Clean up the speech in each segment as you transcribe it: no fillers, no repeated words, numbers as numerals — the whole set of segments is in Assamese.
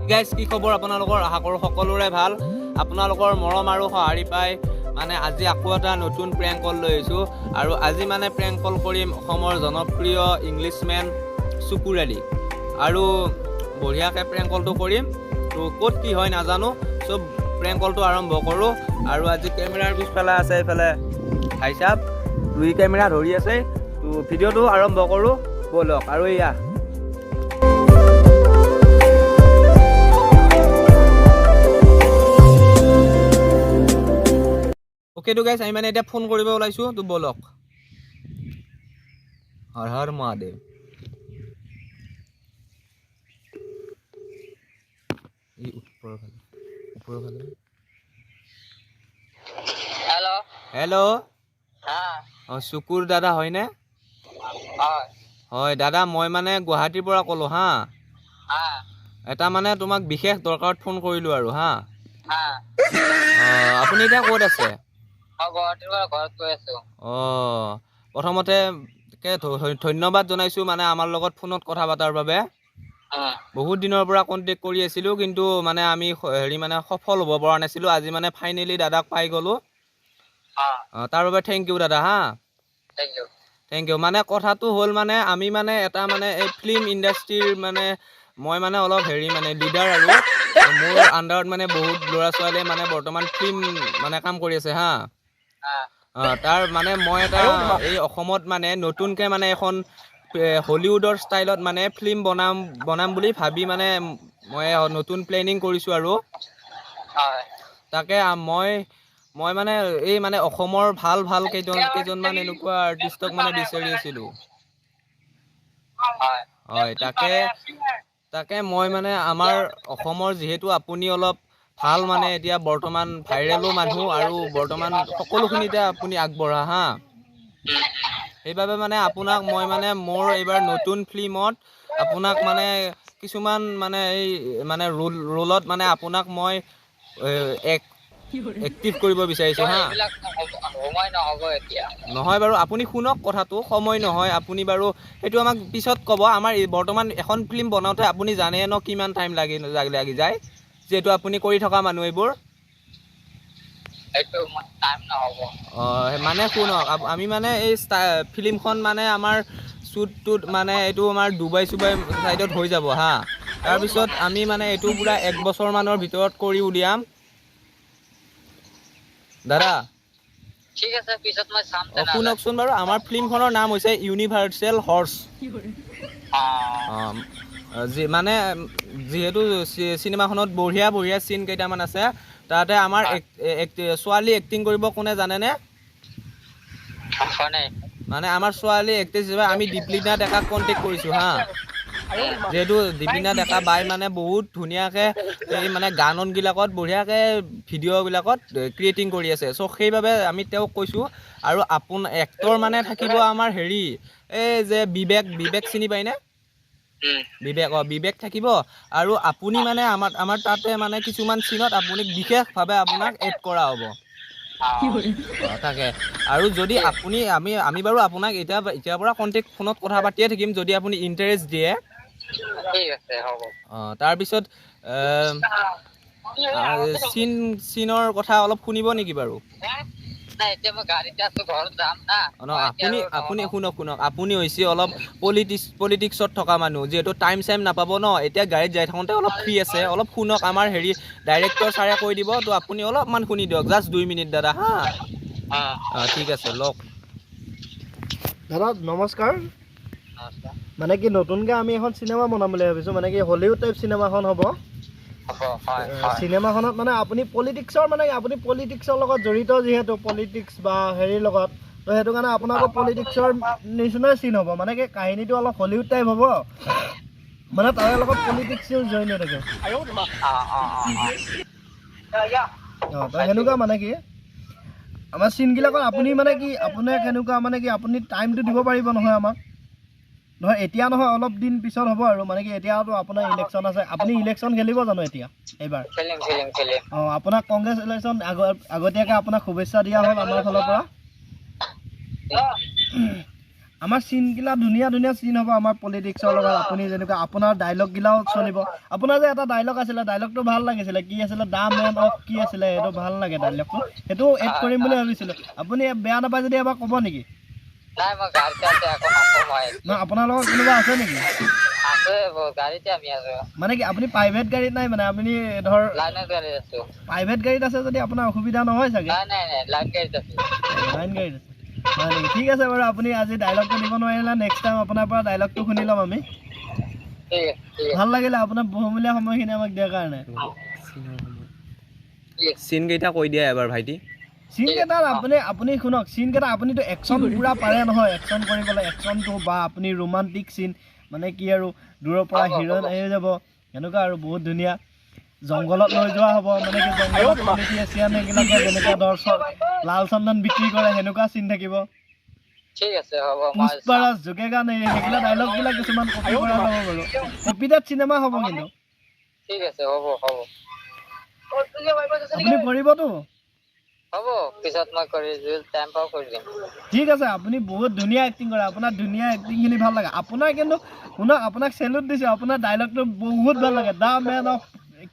গাইজ কি খবৰ আপোনালোকৰ আশা কৰোঁ সকলোৰে ভাল আপোনালোকৰ মৰম আৰু সঁহাৰি পাই মানে আজি আকৌ এটা নতুন প্ৰেংক কল লৈ আহিছোঁ আৰু আজি মানে প্ৰেংক কল কৰিম অসমৰ জনপ্ৰিয় ইংলিছমেন চুকুৰ আলী আৰু বঢ়িয়াকৈ প্ৰেংক কলটো কৰিম তো ক'ত কি হয় নাজানো চব প্ৰেংক কলটো আৰম্ভ কৰোঁ আৰু আজি কেমেৰাৰ পিছফালে আছে এইফালে ভাই সাহেব দুই কেমেৰা ধৰি আছে তো ভিডিঅ'টো আৰম্ভ কৰোঁ ব'লক আৰু এয়া ओके तो गाइस আমি মানে এটা ফোন কৰিব ওলাইছো তো বলক হৰ হৰ মহাদেৱ এই ওপৰৰ ফালে हेलो হেল্ল' हाँ চুকুৰ দাদা হয়নে হয় দাদা মই মানে গুৱাহাটীৰ পৰা ক'লো হা हाँ এটা মানে তোমাক বিশেষ দৰকাৰত ফোন কৰিলো আৰু হা हाँ আপুনি এতিয়া ক'ত আছে গুৱাহাটীৰ পৰা ঘৰত গৈ আছো প্ৰথমতে ধন্যবাদ জনাইছোঁ মানে আমাৰ লগত ফোনত কথা পতাৰ বাবে বহুত দিনৰ পৰা কণ্টেক্ট কৰি আছিলোঁ কিন্তু মানে আমি মানে সফল হ'ব পৰা নাছিলোঁ আজি মানে ফাইনেলি দাদাক পাই গ'লোঁ তাৰ বাবে থেংক ইউ দাদা হা থেংক ইউ মানে কথাটো হ'ল মানে আমি মানে এটা মানে এই ফিল্ম ইণ্ডাষ্ট্ৰীৰ মানে মই মানে অলপ মানে লিডাৰ আৰু মোৰ আণ্ডাৰত মানে বহুত ল'ৰা ছোৱালীয়ে মানে বৰ্তমান ফিল্ম মানে কাম কৰি আছে হা তাৰ মানে মই এটা এই অসমত মানে নতুনকৈ মানে এখন হলিউডৰ ষ্টাইলত মানে ফিল্ম বনাম বুলি ভাবি মানে মই নতুন প্লেনিং কৰিছোঁ আৰু তাকে মই মানে এই মানে অসমৰ ভাল কেইজনমান এনেকুৱা আৰ্টিষ্টক মানে বিচাৰি আছিলোঁ হয় তাকে মই মানে আমাৰ অসমৰ যিহেতু আপুনি অলপ ভাল মানে এতিয়া বৰ্তমান ভাইৰেলো মানুহ আৰু বৰ্তমান সকলোখিনিতে আপুনি আগবঢ়া হা সেইবাবে মানে আপোনাক মই মানে মোৰ এইবাৰ নতুন ফিল্মত আপোনাক মানে কিছুমান মানে এই মানে ৰোলত মানে আপোনাক মই এক্টিভ কৰিব বিচাৰিছোঁ হা নহয় বাৰু আপুনি শুনক কথাটো সময় নহয় আপুনি বাৰু সেইটো আমাক পিছত ক'ব আমাৰ বৰ্তমান এখন ফিল্ম বনাওঁতে আপুনি জানে ন কিমান টাইম লাগি যায় যিহেতু আপুনি কৰি থকা মানুহ এইবোৰ মানে শুনক আমি মানে এই ফিল্মখন মানে আমাৰ শ্বুটটোত মানে এইটো আমাৰ ডুবাই চাইডত হৈ যাব হা তাৰপিছত আমি মানে এইটো পূৰা 1 বছৰমানৰ ভিতৰত কৰি উলিয়াম দাদা ঠিক আছে পিছত মই চাম শুনকচোন বাৰু আমাৰ ফিল্মখনৰ নাম হৈছে ইউনিভাৰ্চেল হৰ্চ মানে যিহেতু চিনেমাখনত বঢ়িয়া চিন কেইটামান আছে তাতে আমাৰ ছোৱালী এক্টিং কৰিব কোনে জানেনে মানে আমাৰ ছোৱালী এক্ট্ৰেছ হিচাপে আমি দীপলিনা ডেকাক কণ্টেক্ট কৰিছোঁ হা যিহেতু দীপলিনা ডেকা বাই মানে বহুত ধুনীয়াকৈ এই মানে গানবিলাকত বঢ়িয়াকৈ ভিডিঅ'বিলাকত ক্ৰিয়েটিং কৰি আছে চ' সেইবাবে আমি তেওঁক কৈছোঁ আৰু এক্টৰ মানে থাকিব আমাৰ এই যে বিবেক চিনি পায়নে বিবেক থাকিব আৰু আপুনি মানে আমাৰ তাতে মানে কিছুমান চিনত আপুনি বিশেষভাৱে আপোনাক এড কৰা হ'ব তাকে আৰু যদি আপুনি আমি বাৰু আপোনাক এতিয়াৰ পৰা কণ্টেক্ট ফোনত কথা পাতিয়ে থাকিম যদি আপুনি ইণ্টাৰেষ্ট দিয়ে তাৰপিছত চিনৰ কথা অলপ শুনিব নেকি বাৰু আপুনি শুনক আপুনি হৈছে অলপ পলিটিক্সত থকা মানুহ যিহেতু টাইম নাপাব ন এতিয়া গাড়ীত যাই থাকোঁতে অলপ ফ্ৰী আছে অলপ শুনক আমাৰ ডাইৰেক্টৰ ছাৰে কৈ দিব তো আপুনি অলপমান শুনি দিয়ক জাষ্ট 2 মিনিট দাদা হা ঠিক আছে লওক দাদা নমস্কাৰ মানে কি নতুনকৈ আমি এখন চিনেমা বনাম বুলি ভাবিছোঁ মানে কি হলিউড টাইপ চিনেমাখন হ'ব চিনেমাখনত মানে আপুনি পলিটিক্সৰ লগত জড়িত যিহেতু পলিটিক্স বা লগত তো সেইটো কাৰণে আপোনালোকৰ পলিটিক্সৰ নিচিনাই চিন হ'ব মানে কি কাহিনীটো অলপ হলিউড টাইপ হ'ব মানে তাৰে লগত পলিটিক্সও জইন হৈ থাকে তো সেনেকুৱা মানে কি আমাৰ চিনবিলাকত আপুনি মানে কি আপোনাক সেনেকুৱা মানে কি আপুনি টাইমটো দিব পাৰিব নহয় আমাক নহয় এতিয়া নহয় অলপ দিন পিছত হ'ব আৰু মানে কি এতিয়াতো আপোনাৰ ইলেকশ্যন আছে আপুনি ইলেকশ্যন খেলিব জানো এতিয়া এইবাৰ আপোনাক কংগ্ৰেছ ইলেকশ্যন আগতীয়াকৈ আপোনাক শুভেচ্ছা দিয়া হ'ল আমাৰ ফালৰ পৰা আমাৰ চিনগিলা ধুনীয়া ধুনীয়া চিন হ'ব আমাৰ পলিটিক্সৰ লগত আপুনি যেনেকুৱা আপোনাৰ ডাইলগগিলাও চলিব আপোনাৰ যে এটা ডাইলগ আছিলে ডাইলগটো ভাল লাগিছিলে কি আছিলে দা মেন অফ কি আছিলে সেইটো ভাল লাগে ডাইলগটো সেইটো এড কৰিম বুলি ভাবিছিলোঁ আপুনি বেয়া নাপায় যদি এবাৰ ক'ব নেকি নাই মই গাড়ীতে আছে আকৌ নকওঁ মই নহয় আপোনাৰ লগত কোনোবা আছে নেকি আছে গাড়ীতে আমি আছো মানে কি আপুনি প্ৰাইভেট গাড়ীত নাই মানে আপুনি ধৰ লাইনৰ গাড়ীত আছো প্ৰাইভেট গাড়ীত আছে যদি আপোনাৰ অসুবিধা নহয় চাগে নাই নাই নাই লাইন গাড়ীত আছো লাইন গাড়ীত আছে হয় নেকি ঠিক আছে বাৰু আপুনি আজি ডাইলগটো দিব নোৱাৰিলে নেক্সট টাইম আপোনাৰ পৰা ডাইলগটো শুনি ল'ম আমি ঠিক আছে ঠিক আছে ভাল লাগিলে আপোনাৰ বহুমূলীয়া সময়খিনি আমাক দিয়াৰ কাৰণে ঠিক আছে চিন কেইটা কৈ দিয়া এবাৰ ভাইটি চিন কেইটাত আপুনি শুনক চিন কেইটা আপুনিতো একশ্যন পুৰা পাৰে নহয় একশ্যন কৰিবলৈ একশ্যনটো বা আপুনি ৰোমান্টিক চিন মানে কি আৰু দূৰৰ পৰা হিৰোইন আহি যাব এনেকুৱা আৰু বহুত ধুনীয়া জংঘলত লৈ যোৱা হ'ব মানে কি জংঘলত পলিটিচিয়ান এইবিলাকে যেনেকৈ ধৰ লাল চন্দন বিক্ৰী কৰে সেনেকুৱা চিন থাকিব ঠিক আছে হ'ব মই পুষ্পাৰাজ জোকেগা নেই সেইবিলাক ডাইলগবিলাক কিছুমান কপি কৰা যাব বাৰু কপিডাত চিনেমা হ'ব কিন্তু ঠিক আছে হ'ব হ'ব আপুনি কৰিবতো হ'ব পিছত মই কৰি টাইম পাও কৰি দিম ঠিক আছে আপুনি বহুত ধুনীয়া এক্টিং কৰে আপোনাৰ ধুনীয়া এক্টিংখিনি ভাল লাগে আপোনাৰ কিন্তু শুনক আপোনাক চেলুট দিছোঁ আপোনাৰ ডাইলগটো বহুত ভাল লাগে দা মেন অফ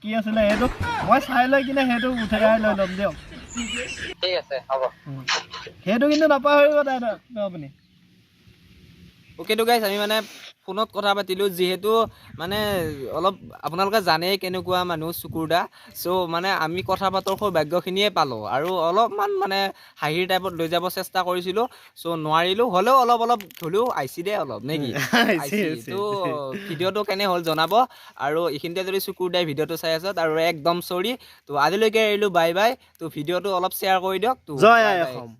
কি আছিলে সেইটো মই চাই লৈ কিনে সেইটো উঠাই লৈ ল'ম দিয়ক ঠিক আছে হ'ব সেইটো কিন্তু নাপাহৰিব ডাইলগটো আপুনি অ'কেতো গাইছ আমি মানে ফোনত কথা পাতিলোঁ যিহেতু মানে অলপ আপোনালোকে জানেই কেনেকুৱা মানুহ চুকুৰদা চ' মানে আমি কথা পাতৰ সৌভাগ্যখিনিয়ে পালোঁ আৰু অলপমান মানে হাঁহিৰ টাইপত লৈ যাব চেষ্টা কৰিছিলোঁ চ' নোৱাৰিলোঁ হ'লেও অলপ হ'লেও আহিছি দে অলপ নে কি তো ভিডিঅ'টো কেনে হ'ল জনাব আৰু এইখিনিতে যদি চুকুৰদাই ভিডিঅ'টো চাই আছে আৰু একদম চৰি তো আজিলৈকে এৰিলোঁ বাই বাই তো ভিডিঅ'টো অলপ শ্বেয়াৰ কৰি দিয়ক তো জয় আই অসম।